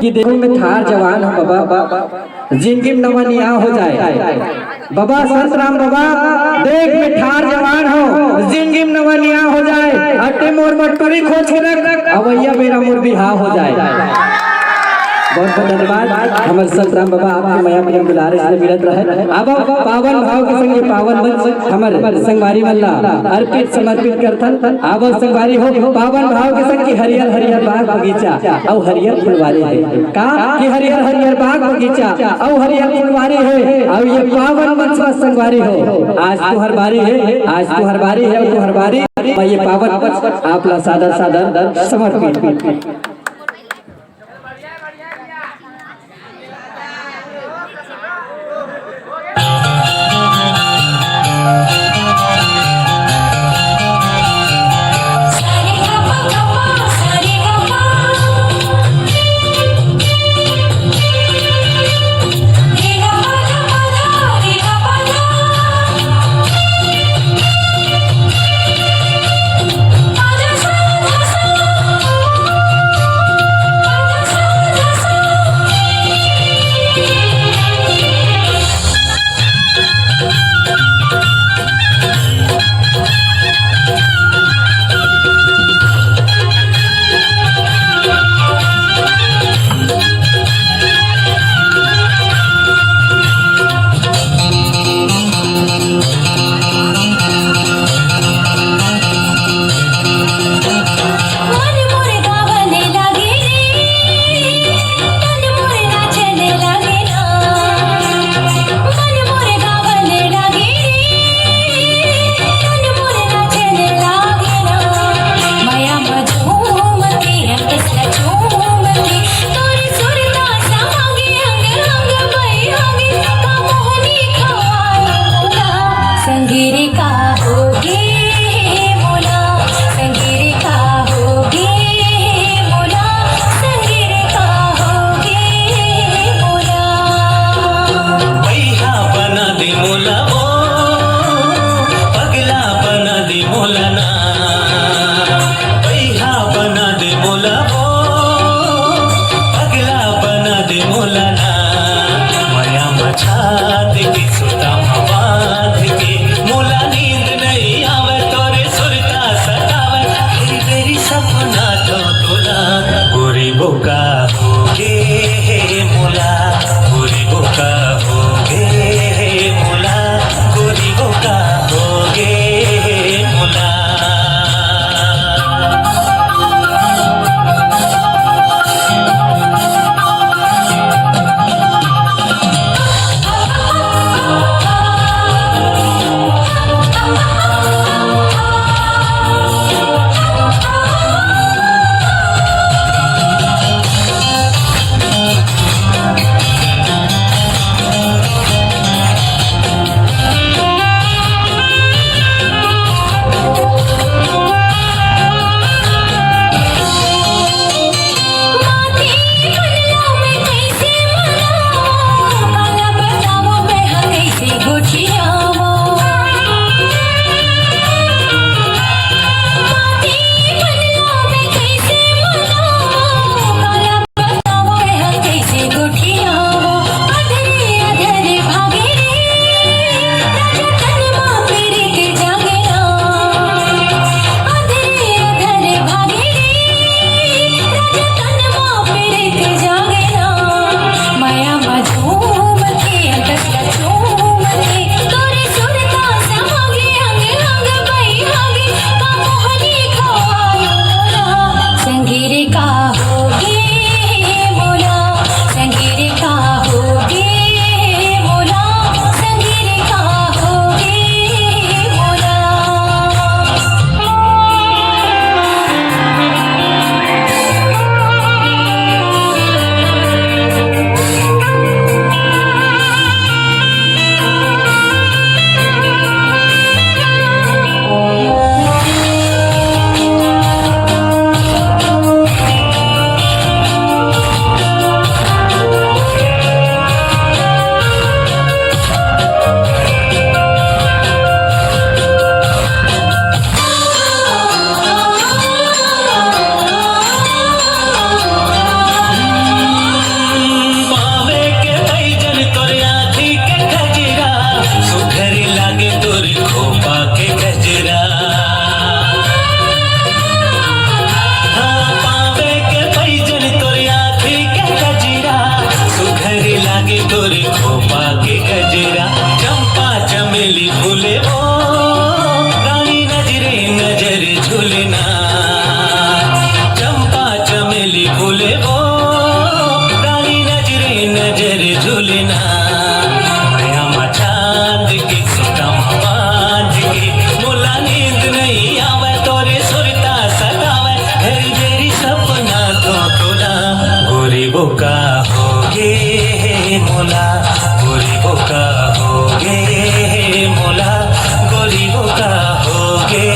कि देखो मैं थार जवान हूँ बाबा, जिंदगी में नवनिया हो जाए। बाबा संत राम बाबा देख मैं थार जवान हूँ, जिंदगी में नवनिया हो जाए। अट्टे मोर मटकुरी खोज के रख, अवैया मेरा मोर बिहार हो जाए। बहुत बहुत धन्यवाद हमारे संत राम बाबा, आपके माया प्रेम दुलारे से मिलत रहे। अब पावन भाव के संगे पावन मंच हमारे संगवारी मल्ला अर्पित समर्पित करथन। अब संगवारी हो पावन भाव के संगे हरियर हरियर बाग बगीचा और हरियर फुलवारी है का कि हरियर हरियर बाग बगीचा और हरियर फुलवारी है। और ये पावन मंच में संगवारी हो, आज तो हर बारी है, आज तो हर बारी है और तो हर बारी ये पावन मंच आप ला सादर सादर समर्पित। भूले वो काली नजरे नजर झूलना माया मा चांद की सुतम बांध के मोला नींद नहीं आवे तोरे सुरता सतावे घेरी घेरी सपना तो तोला गोरी बोका होगे मोला गोरी बोका होगे मोला गोरी बोका होगे